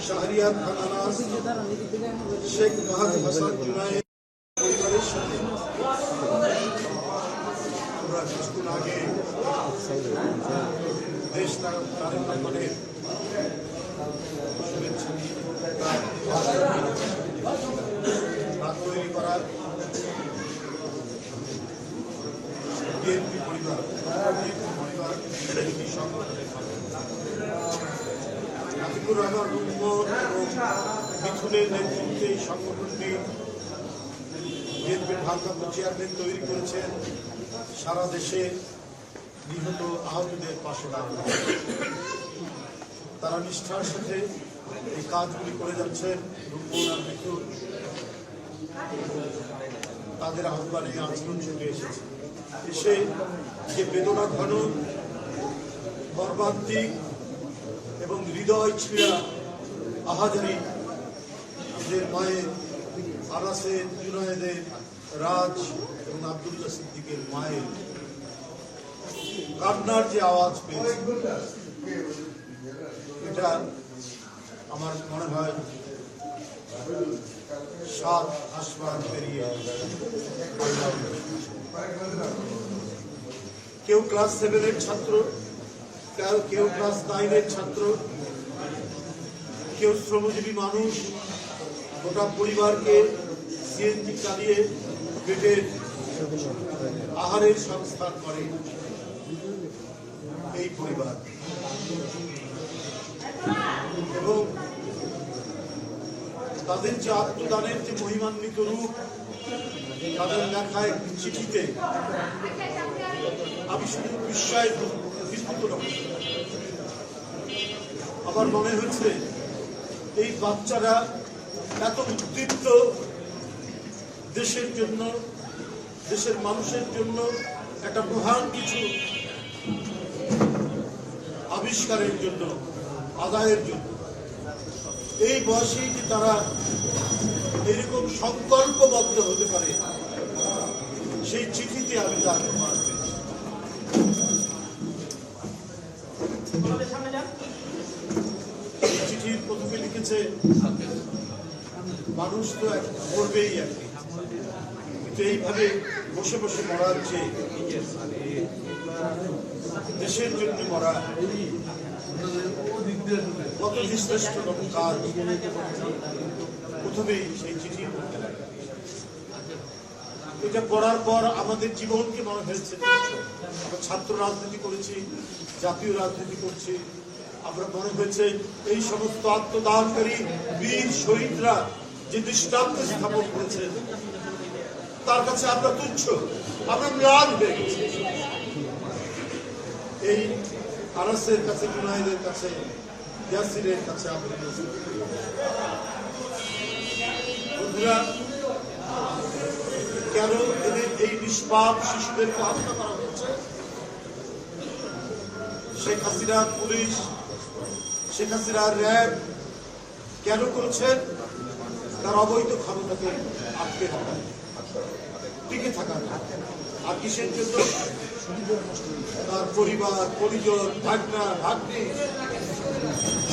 শাহরিয়ার খান আনাস, শেখ মাহাদি হাসান জুনায়েদ পরিবারের সাথে আমরা কিছুক্ষণ আগে দেশ তারেক রহমানের শুভেচ্ছা তৈরি করার বিএনপি পরিবার সংগঠনের আতিকুর রহমান রুম্মন এবং মিথুনের নেতৃত্বে এই সংগঠনটি বিএনপির ভারপ্রাপ্ত চেয়ারম্যান তৈরি করেছেন সারা দেশে নিহত আহতদের পাশে দাঁড়ানো। তারা নিষ্ঠার সাথে এই কাজগুলি করে যাচ্ছেন। রুম্মন আর মিথুন তাদের আহ্বানে আন্দোলন ছুটে এসেছে। এসে যে বেদনা ঘন, মর্মান্তিক এবং হৃদয় ছিঁড়া আহাজারি এদের মায়ের, আনাসের, জুনায়েদের, রাজ এবং আব্দুল্লাহ সিদ্দিকের মায়ের কান্নার যে আওয়াজ পেয়েছে, এটা আমার মনে হয় 7 আসমান পেরিয়ে। কেউ ক্লাস 7-এর ছাত্র, কেউ ক্লাস 9-এর ছাত্র, কেউ শ্রমজীবী মানুষ, গোটা পরিবারকে সিএনজি চালিয়ে পেটের আহারের সংস্থান করে এই পরিবার। এবং তাদের যে আত্মদানের যে মহিমান্বিত রূপ, তাদের লেখা একটি চিঠিতে আমি শুধু বিস্ময় বিস্মিত নয়, আমার মনে হয়েছে এই বাচ্চারা এত উদ্দীপ্ত দেশের জন্য, দেশের মানুষের জন্য একটা মহান কিছু আবিষ্কারের জন্য, আদায়ের জন্য। এই বয়সেই যে তারা এরকম সংকল্পবদ্ধ হতে পারে, সেই চিঠিতে আমি জানতে পারছি। চিঠির প্রথমে লিখেছে, মানুষ তো করবেই আর কি, কিন্তু এইভাবে বসে বসে মরার চেয়ে দেশের জন্য মরা কত শ্রেষ্ঠতম কাজ। প্রথমেই সেই চিঠি পড়তে লাগে। এটা পড়ার পর আমাদের জীবনকে মনে হয়েছে, আমরা ছাত্র রাজনীতি করেছি, জাতীয় রাজনীতি করছি, আমরা মনে হয়েছে এই সমস্ত আত্মদানকারী বীর শহীদরা যে দৃষ্টান্ত স্থাপন করেছে তার কাছে আমরা তুচ্ছ, আমরা ম্লান হয়ে গেছি। এই আনাসের কাছে, জুনায়েদের কাছে, ইয়াসিরের কাছে আমরা বন্ধুরা, কেন এদের এই নিষ্পাপ শিশুদেরকে হত্যা করা হচ্ছে? শেখ হাসিনার পুলিশ, শেখ হাসিনার র্যাব কেন করছেন? তার অবৈধ ক্ষমতাকে আটকে রাখা, টিকে থাকা। আর কিসের জন্য? তার পরিবার, পরিজন, ভাগনা, ভাগ্নি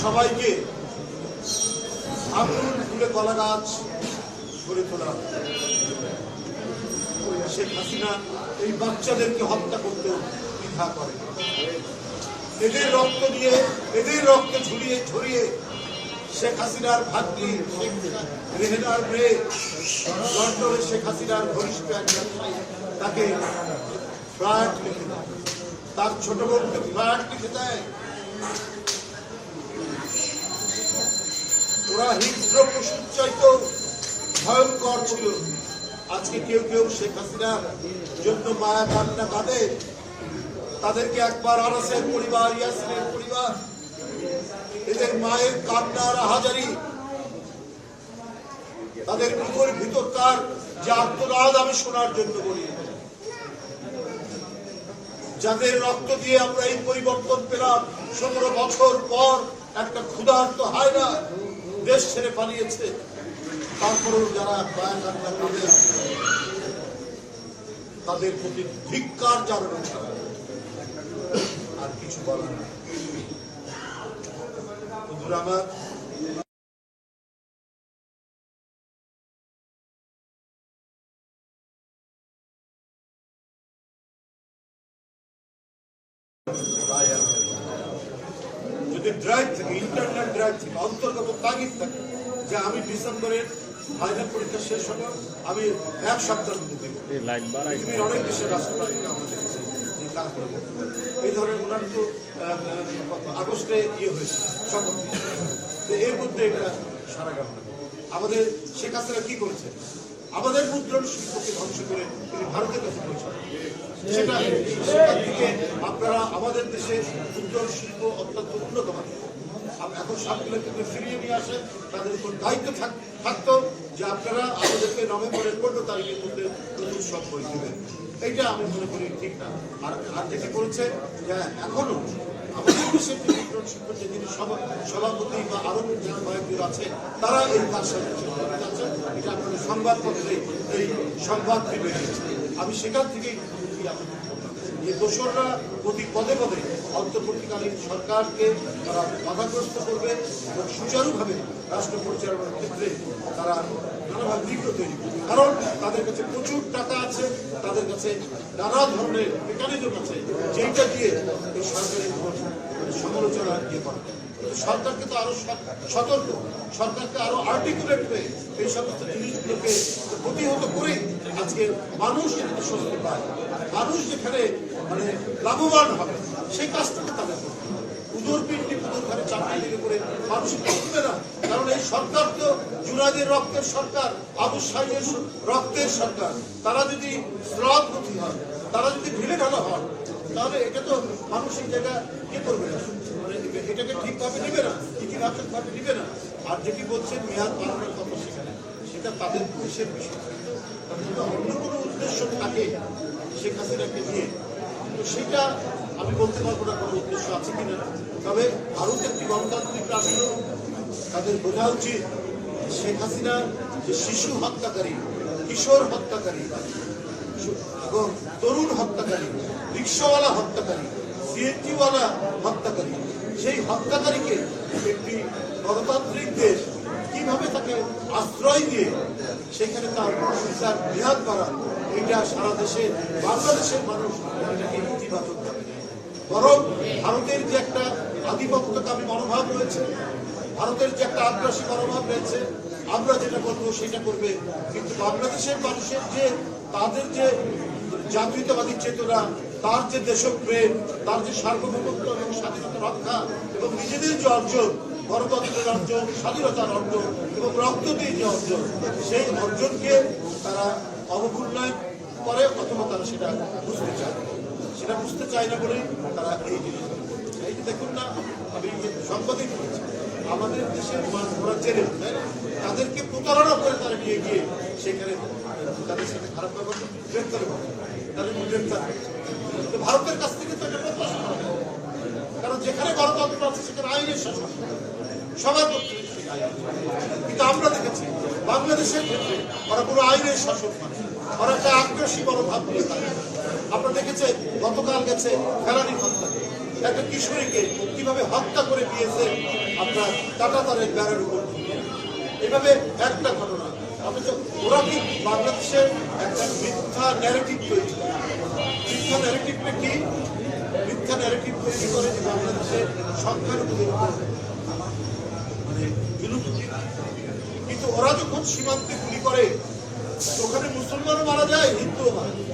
সবাইকে আগুন ফুলে কলা গাছ গড়ে তোলা। শেখ হাসিনা এই বাচ্চাদেরকে হত্যা করতেও দ্বিধা করে। এদের রক্ত দিয়ে, এদের রক্ত ঝরিয়ে ঝরিয়ে শেখ হাসিনার ভাগ্নি রেহেনার মেয়ে লন্ডনে শেখ হাসিনার ঘনিষ্ঠ এক ব্যবসায়ী তাকে ফ্ল্যাট লিখে দেয়, তার ছোট বোনকে ফ্ল্যাট লিখে দেয়। ওরা হিংস্র পশুর চাইতেও ভয়ঙ্কর ছিল। আজকে কেউ কেউ শেখ হাসিনার জন্য মায়া কান্না কাঁদে, তাদেরকে একবার আনাসের পরিবার, ইয়াসিনের পরিবার, এদের মায়ের কান্নার আহাজারি, তাদের বুকের ভিতরকার যে আত্মনাদ আমি শোনার জন্য বলি। যাদের রক্ত দিয়ে আমরা এই পরিবর্তন পেলাম, 17 বছর পর একটা ক্ষুধার্ত হায়না দেশ ছেড়ে পালিয়েছে, তারপরেও যারা মায়া কান্না কাঁদে তাদের প্রতি ধিক্কার জানানো ছাড়া আর কিছু বলার না। বন্ধুরা আমার, ফেরার থেকে অন্তর্গত তাগিদ থাকে যে আমি ডিসেম্বরের ফাইনাল পরীক্ষা শেষ হলো, আমি 1 সপ্তাহের মধ্যে দেবো। পৃথিবীর অনেক দেশের রাষ্ট্রপতিরা আমাদের কাছে এই কাজ করে এই ধরনের ওনার তো আগস্টে হয়েছে শপথ, এর মধ্যে এটা সারা গেল। আমাদের শেখ হাসিনা কি করেছে? আমাদের মুদ্রণ শিল্পকে ধ্বংস করে তিনি ভারতের কাছে পৌঁছান। সেখান থেকে আপনারা আমাদের দেশের মুদ্রণ শিল্প অত্যন্ত উন্নত মানের। এখন সবগুলোকে ফিরিয়ে নিয়ে আসেন, তাদের উপর দায়িত্ব থাকতো যে আপনারা আমাদেরকে নভেম্বরের 15 তারিখের মধ্যে নতুন সব বই দেবেন। এইটা আমি মনে করি ঠিক না। আর যেটা করেছে যে এখনো আমাদের দেশের যে মুদ্রণ শিল্প যে যিনি সভাপতি বা আরো যারা কয়েকজন আছে তারা এই কাজ সাথে যাচ্ছেন। এটা আপনাদের সংবাদপত্রে এই সংবাদটি বেরিয়েছে। আমি সেখান থেকেই যে দোসররা প্রতি পদে পদে অন্তর্বর্তীকালীন সরকারকে তারা বাধাগ্রস্ত করবে এবং সুচারুভাবে রাষ্ট্র পরিচালনার ক্ষেত্রে তারা নানাভাবে বিঘ্ন তৈরি করবে। কারণ তাদের কাছে প্রচুর টাকা আছে, তাদের কাছে নানা ধরনের মেকানিজম আছে যেটা দিয়ে এই সরকারের উপর সমালোচনা করে। সরকারকে তো আরো সতর্ক, সরকারকে আরো আর্টিকুলেট হয়ে এই সমস্ত জিনিসগুলোকে প্রতিহত করে আজকে মানুষ যেখানে স্বস্তি পায়, মানুষ যেখানে লাভবান হবে, সেই কাজটাকে তাদের করবে। উদর পিন্ডি পুদর ঘরে চাকরি থেকে করে মানুষ করবে না। কারণ এই সরকার তো জুনাদের রক্তের সরকার, আবু সাইদের রক্তের সরকার। তারা যদি স্লথপতি হয়, তারা যদি ঢিলে ঢালা হয়, তাহলে এটা তো মানুষ এই জায়গা কি করবে না, এটাকে ঠিকভাবে নিবে না, ইতিবাচক ভাবে নিবে না। আর যেটি বলছেন মেয়াদ বাড়ানোর কথা, সেখানে সেটা তাদের দেশের বিষয়, অন্য কোনো উদ্দেশ্য থাকে শেখ হাসিনাকে নিয়ে, তো সেটা আমি বলতে পারবো না কোনো উদ্দেশ্য আছে কিনা। তবে ভারত একটি গণতান্ত্রিক রাষ্ট্র, তাদের বোঝা উচিত শেখ হাসিনা যে শিশু হত্যাকারী, কিশোর হত্যাকারী এবং তরুণ হত্যাকারী, রিক্সাওয়ালা হত্যাকারী, সিএনজিওয়ালা হত্যাকারী, সেই হত্যাকারীকে একটি গণতান্ত্রিক দেশ কিভাবে তাকে আশ্রয় দিয়ে সেখানে তার মেয়াদ বাড়ান, এটা সারা দেশে বাংলাদেশের মানুষ এটাকে ইতিবাচক ভাবে নেয়। বরং ভারতের যে একটা আধিপত্যকামী মনোভাব রয়েছে, ভারতের যে একটা আগ্রাসী মনোভাব রয়েছে, আমরা যেটা করবো সেটা করবে। কিন্তু বাংলাদেশের মানুষের যে তাদের যে জাতীয়তাবাদী চেতনা, তার যে দেশপ্রেম, তার যে সার্বভৌমত্ব এবং স্বাধীনতা রক্ষা এবং নিজেদের যে অর্জন, গণতন্ত্রের অর্জন, স্বাধীনতার অর্জন এবং রক্ত দিয়ে যে অর্জন, সেই অর্জনকে তারা অবমূল্যায়ন করে অথবা তারা সেটা বুঝতে চায় না। সেটা বুঝতে চায় না বলেই তারা এই জিনিসগুলো করতে চায়। এই যে দেখুন না, আমি সাংবাদিক বলেছি, আমাদের দেশের ওরা জেলে, তাই না, তাদেরকে প্রতারণা করে তারা নিয়ে গিয়ে সেখানে তাদের সাথে খারাপ ব্যবহার গ্রেফতার করে, তাদেরকে গ্রেফতার করছে। তো ভারতের কাছ থেকে তো এটা প্রত্যাশা করা যায়, কারণ যেখানে গণতন্ত্র আছে সেখানে আইনের শাসন সবার পক্ষে। কিন্তু আমরা দেখেছি বাংলাদেশের ক্ষেত্রে ওরা কোনো আইনের শাসন মানে, ওরা একটা আগ্রাসী মনোভাব নিয়ে থাকে। আপনারা দেখেছেন গতকাল গেছে ফেরানি হত্যা, একটা কিশোরীকে কিভাবে হত্যা করে দিয়েছে আপনার টাটাতারের ব্যারের উপর। এভাবে একটা ঘটনা, অথচ ওরা কি বাংলাদেশের একটা মিথ্যা ন্যারেটিভ তৈরি করে। মিথ্যা ন্যারেটিভটা কি? মিথ্যা ন্যারেটিভ তৈরি করে যে বাংলাদেশের সংখ্যালঘুদের উপর জুলুম। কিন্তু ওরা যখন সীমান্তে গুলি করে ওখানে মুসলমানও মারা যায়, হিন্দুও মারা যায়।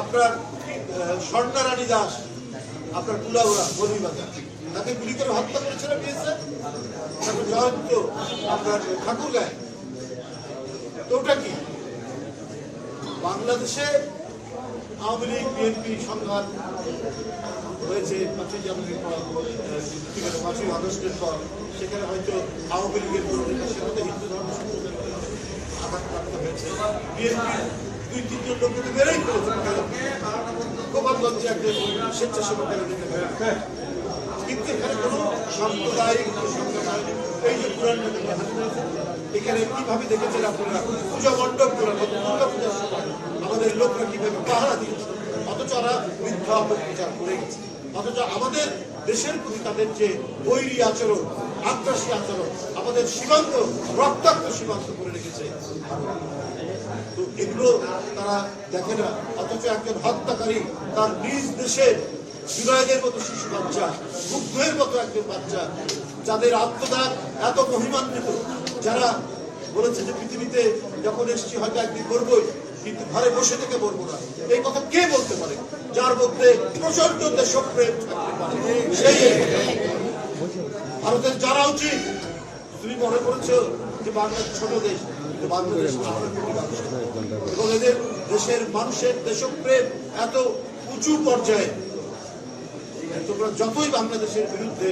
আপনার স্বর্ণা রানী দাস, আপনার কুলাউড়া বলিবাজার, তাকে গুলি করে হত্যা করেছিল বিএসএফ। তারপর জয়ন্ত আপনার ঠাকুরগাঁয়। তো ওটা কি বাংলাদেশে আওয়ামী লীগ বিএনপি সংঘাত হয়েছে 5ই জানুয়ারির পর, 5ই আগস্টের পর, সেখানে হয়তো আওয়ামী লীগের কর্মীরা সেখানে হিন্দু ধর্ম সম্প্রদায়ের আঘাতপ্রাপ্ত হয়েছে। বিএনপি 2-3 জন লোককে বেড়েই ফেলেছে, গোপালগঞ্জে একজন স্বেচ্ছাসেবকেরা যেতে পারে। কিন্তু এখানে কোনো সাম্প্রদায়িক সংগঠন, এই যে পুরান এখানে কিভাবে দেখেছেন আপনারা পূজা মণ্ডপ করে দুর্গা পূজার সময় আমাদের লোকরা কিভাবে পাহারা দিয়েছে, অথচ ওরা মিথ্যা অপপ্রচার করে গেছে। অথচ আমাদের দেশের প্রতি তাদের যে বৈরী আচরণ, আগ্রাসী আচরণ, আমাদের সীমান্ত রক্তাক্ত সীমান্ত করে রেখেছে, তো এগুলো তারা দেখে না। অথচ একজন হত্যাকারী তার নিজ দেশে জুনায়েদের মতো শিশু বাচ্চা, মুগ্ধের মতো একজন বাচ্চা, যাদের আত্মদান এত মহিমান্বিত, যারা বলেছে যে পৃথিবীতে যখন এসেছি হয়তো একদিন মরবই, কিন্তু ঘরে বসে থেকে মরবো না। এই কথা কে বলতে পারে? যার মধ্যে প্রচন্ড দেশপ্রেম থাকতে পারে, সেই ভারতের জানা উচিত। তুমি মনে করেছো যে বাংলাদেশ ছোট দেশ, কিন্তু বাংলাদেশ এবং এদের দেশের মানুষের দেশপ্রেম এত উঁচু পর্যায়ে, তোমরা যতই বাংলাদেশের বিরুদ্ধে